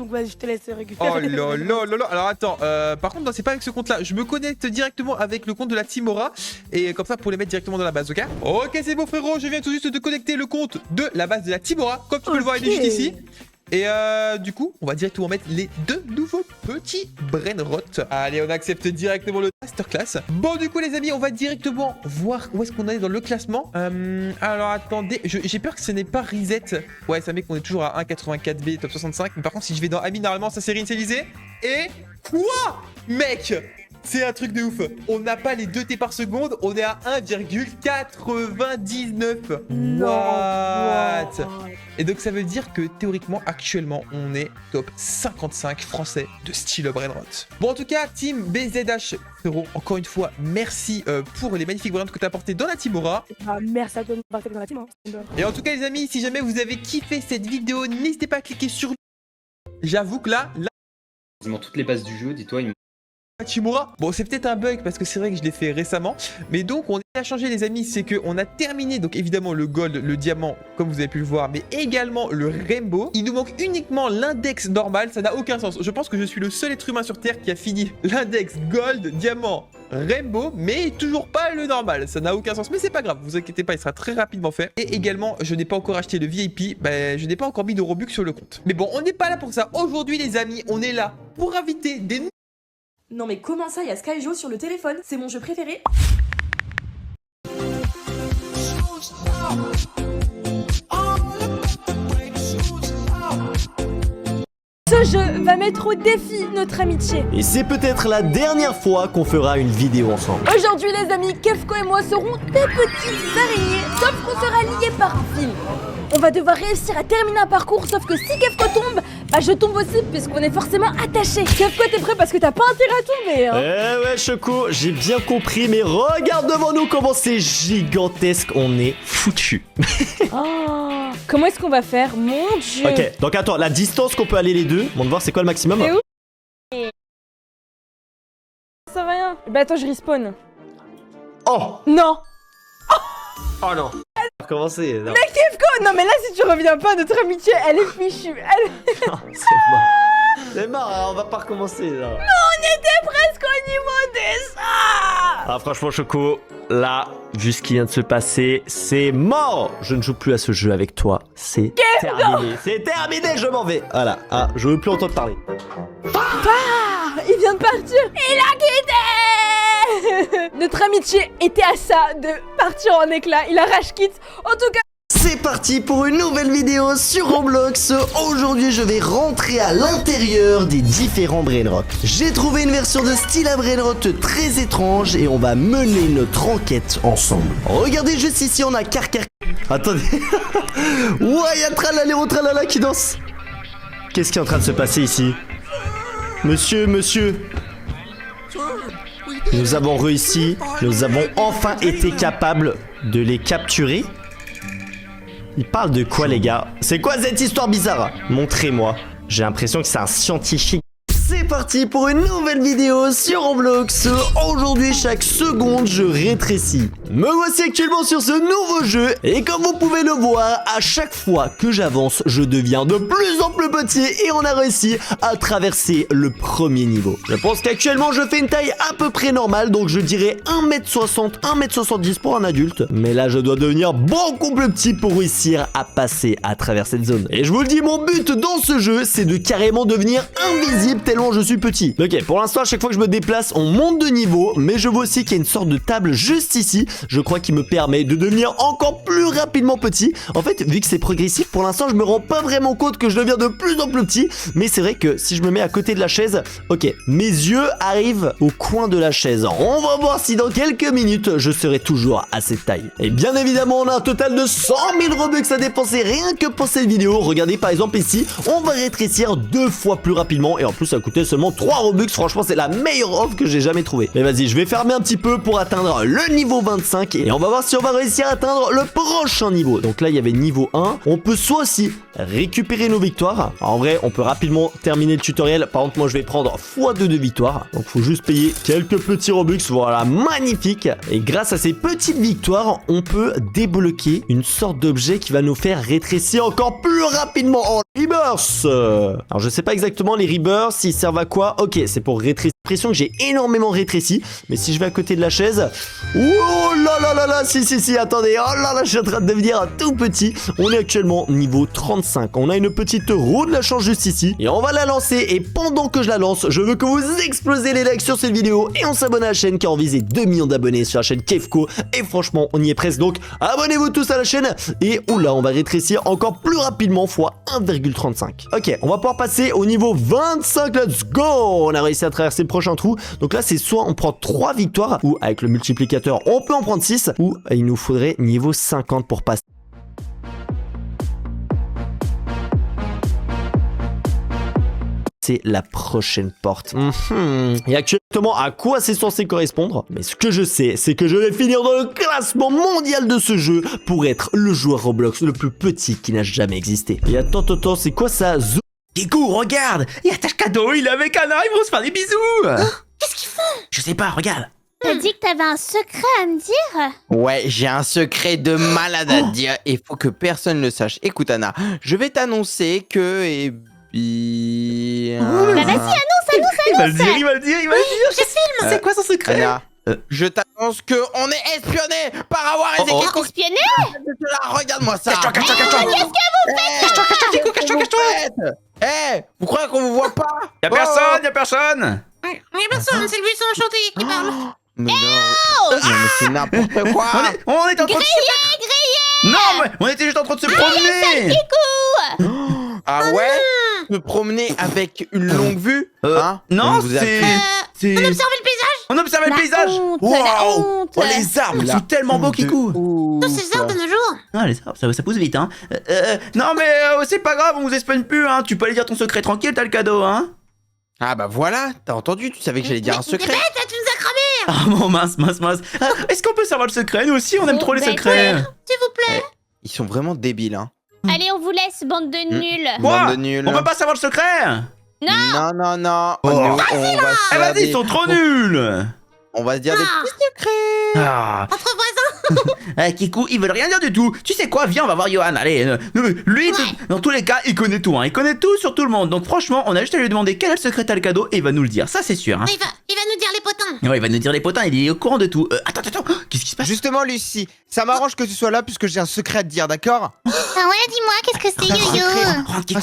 donc vas-y, je te laisse récupérer. Oh là là là là. Alors attends, par contre, non, c'est pas avec ce compte-là. Je me connecte directement avec le compte de la Timora. Et comme ça, pour les mettre directement dans la base, ok? Ok, c'est bon, frérot. Je viens tout juste de connecter le compte de la base de la Timora. Comme tu peux le voir, il est juste ici. Et du coup, on va directement mettre les deux nouveaux petits brainrot. Allez, on accepte directement le masterclass. Bon, du coup, les amis, on va directement voir où est-ce qu'on est dans le classement. Alors, attendez, j'ai peur que ce n'est pas reset. Ouais, ça met qu'on est toujours à 1,84B, top 65. Mais par contre, si je vais dans Ami, normalement, ça s'est réinitialisé. Et quoi, mec? C'est un truc de ouf. On n'a pas les 2 T par seconde, on est à 1,99. What? Et donc ça veut dire que théoriquement, actuellement, on est top 55 français de style brainrot. Bon, en tout cas, team BZH, frérot, encore une fois, merci pour les magnifiques brainrot que tu as apportés dans la Timora. Merci à toi de m'embarquer dans la team. Hein. Et en tout cas, les amis, si jamais vous avez kiffé cette vidéo, n'hésitez pas à cliquer sur... J'avoue que là... Quasiment toutes les bases du jeu, dis-toi, Timora. Bon, c'est peut-être un bug parce que c'est vrai que je l'ai fait récemment. Mais donc, on a changé, les amis. C'est qu'on a terminé, donc évidemment, le gold, le diamant, comme vous avez pu le voir, mais également le rainbow. Il nous manque uniquement l'index normal. Ça n'a aucun sens. Je pense que je suis le seul être humain sur Terre qui a fini l'index gold, diamant, rainbow, mais toujours pas le normal. Ça n'a aucun sens. Mais c'est pas grave. Vous inquiétez pas, il sera très rapidement fait. Et également, je n'ai pas encore acheté le VIP. Ben, je n'ai pas encore mis de Robux sur le compte. Mais bon, on n'est pas là pour ça. Aujourd'hui, les amis, on est là pour inviter des... Non mais comment ça, il y a Skyjo sur le téléphone? C'est mon jeu préféré. Ce jeu va mettre au défi notre amitié. Et c'est peut-être la dernière fois qu'on fera une vidéo ensemble. Aujourd'hui les amis, Kefko et moi serons des petites araignées, sauf qu'on sera liés par un fil. On va devoir réussir à terminer un parcours, sauf que si Kefko tombe, bah je tombe aussi puisqu'on est forcément attachés. Kefko, t'es prêt parce que t'as pas intérêt à tomber hein. Eh ouais Choco, j'ai bien compris, mais regarde devant nous comment c'est gigantesque, on est foutu. Oh, comment est-ce qu'on va faire? Mon dieu. Ok, donc attends, la distance qu'on peut aller les deux, on va voir c'est quoi le maximum. C'est où? Ça va rien. Bah attends, je respawn. Oh Non. Oh non. On va recommencer. Non. Mais Kefko, non mais là si tu reviens pas, notre amitié, elle est fichue. Non, c'est mort. C'est mort, hein, on va pas recommencer là. Non, on était presque au niveau des ça. Ah franchement Choco, là, vu ce qui vient de se passer, c'est mort. Je ne joue plus à ce jeu avec toi, c'est terminé. C'est terminé, je m'en vais. Voilà, ah, je veux plus entendre parler. Ah, il vient de partir. Il a quitté. Notre amitié était à ça de partir en éclats. Il a rage quitte. En tout cas. C'est parti pour une nouvelle vidéo sur Roblox. Aujourd'hui, je vais rentrer à l'intérieur des différents brainrot. J'ai trouvé une version de style à brainrot très étrange et on va mener notre enquête ensemble. Regardez juste ici, on a Carcar. Attendez. Ouais, y'a Tralala Tralala qui danse. Qu'est-ce qui est en train de se passer ici? Monsieur. Nous avons réussi. Nous avons enfin été capables de les capturer. Il parle de quoi les gars? C'est quoi cette histoire bizarre? Montrez-moi. J'ai l'impression que c'est un scientifique. C'est parti pour une nouvelle vidéo sur Roblox. Aujourd'hui, chaque seconde, je rétrécis. Me voici actuellement sur ce nouveau jeu. Et comme vous pouvez le voir, à chaque fois que j'avance, je deviens de plus en plus petit. Et on a réussi à traverser le premier niveau. Je pense qu'actuellement, je fais une taille à peu près normale. Donc je dirais 1m60, 1m70 pour un adulte. Mais là, je dois devenir beaucoup plus petit pour réussir à passer à travers cette zone. Et je vous le dis, mon but dans ce jeu, c'est de carrément devenir invisible tellement je suis petit. Ok, pour l'instant, à chaque fois que je me déplace, on monte de niveau. Mais je vois aussi qu'il y a une sorte de table juste ici. Je crois qu'il me permet de devenir encore plus rapidement petit. En fait, vu que c'est progressif, pour l'instant, je me rends pas vraiment compte que je deviens de plus en plus petit. Mais c'est vrai que si je me mets à côté de la chaise, ok, mes yeux arrivent au coin de la chaise. On va voir si dans quelques minutes, je serai toujours à cette taille. Et bien évidemment, on a un total de 100 000 Robux à dépenser rien que pour cette vidéo. Regardez par exemple ici, on va rétrécir 2 fois plus rapidement. Et en plus, ça coûtait seulement seulement 3 Robux. Franchement, c'est la meilleure offre que j'ai jamais trouvée. Mais vas-y, je vais fermer un petit peu pour atteindre le niveau 25 et on va voir si on va réussir à atteindre le prochain niveau. Donc là, il y avait niveau 1. On peut soit aussi récupérer nos victoires. En vrai, on peut rapidement terminer le tutoriel. Par contre, moi, je vais prendre x2 de victoires. Donc, faut juste payer quelques petits Robux. Voilà, magnifique. Et grâce à ces petites victoires, on peut débloquer une sorte d'objet qui va nous faire rétrécir encore plus rapidement en Rebirth. Alors, je sais pas exactement les Rebirths, ils servent à quoi. Ok, c'est pour rétrécir. J'ai l'impression que j'ai énormément rétréci. Mais si je vais à côté de la chaise... Oh là là là là, si, attendez. Oh là là, je suis en train de devenir tout petit. On est actuellement niveau 35. On a une petite roue de la chance juste ici. Et on va la lancer. Et pendant que je la lance, je veux que vous explosez les likes sur cette vidéo. Et on s'abonne à la chaîne car on vise 2 millions d'abonnés sur la chaîne Kefko. Et franchement, on y est presque. Donc, abonnez-vous tous à la chaîne. Et oula, on va rétrécir encore plus rapidement fois 1,35. Ok, on va pouvoir passer au niveau 25. Let's go. On a réussi à traverser le prochain trou. Donc là, c'est soit on prend 3 victoires, ou avec le multiplicateur, on peut en prendre 6, ou il nous faudrait niveau 50 pour passer. C'est la prochaine porte. Et actuellement, à quoi c'est censé correspondre? Mais ce que je sais, c'est que je vais finir dans le classement mondial de ce jeu pour être le joueur Roblox le plus petit qui n'a jamais existé. Et attends, c'est quoi ça? Kikou, regarde, il y a Tâche Cadeau, il est avec Anna, ils vont se faire des bisous. Qu'est-ce qu'ils font? Je sais pas, regarde. T'as dit que t'avais un secret à me dire? Ouais, j'ai un secret de malade à te dire et faut que personne le sache. Écoute Anna, je vais t'annoncer que... Bah vas-y, annonce. Il va le dire. Je filme. C'est quoi son secret? Anna, je t'annonce que on est espionné par Awar et Zeki. Espionné? Regarde-moi ça. Cache-toi. Cache-toi. Eh, vous croyez qu'on vous voit pas? Y'a personne. Y a personne, c'est le buisson enchanté qui parle. Mais non, mais c'est n'importe quoi. On est en train de Grillé. Non, mais on était juste en train de se promener. Ah ouais? Me promener avec une longue vue? Hein? Non, On vous a fait- c'est... On observe le paysage. On observe le La paysage. honte, la Waouh. honte. Oh, les arbres La sont tellement beaux, honte de Kikou. ouf. Tous ces arbres de nos jours. Ah, les arbres, ça pousse vite, hein. Non, mais c'est pas grave, on vous espionne plus, hein. Tu peux aller dire ton secret tranquille, t'as le cadeau, hein. Ah bah voilà, t'as entendu, tu savais que j'allais dire un secret. Bête, tu nous as cramé. Ah bon, mince. Ah, est-ce qu'on peut savoir le secret? Nous aussi, on aime trop les Bête. secrets. S'il vous plaît. Ils sont vraiment débiles, hein. Allez, on vous laisse, bande de nuls. Quoi? Bande de nuls. On peut pas savoir le secret? Non. Oh. Nous, on va se Eh, faire vas-y, ils des- sont trop nuls. On va se dire des Ah. petits secrets. Ah. Entre voisins. Kikou, ils veulent rien dire du tout. Tu sais quoi? Viens, on va voir Johan. Allez, lui, dans tous les cas, il connaît tout, hein. Il connaît tout sur tout le monde. Donc franchement, on a juste à lui demander quel est le secret t'as le cadeau et il va nous le dire. Ça, c'est sûr, hein. Il va nous dire les potins. Ouais, il va nous dire les potins. Il est au courant de tout. Attends. Qu'est-ce qui se passe? Justement, Lucie, ça m'arrange que tu sois là puisque j'ai un secret à te dire, d'accord? Ah ouais, dis-moi, qu'est-ce que c'est, Yo-Yo? Rentre, Kikou.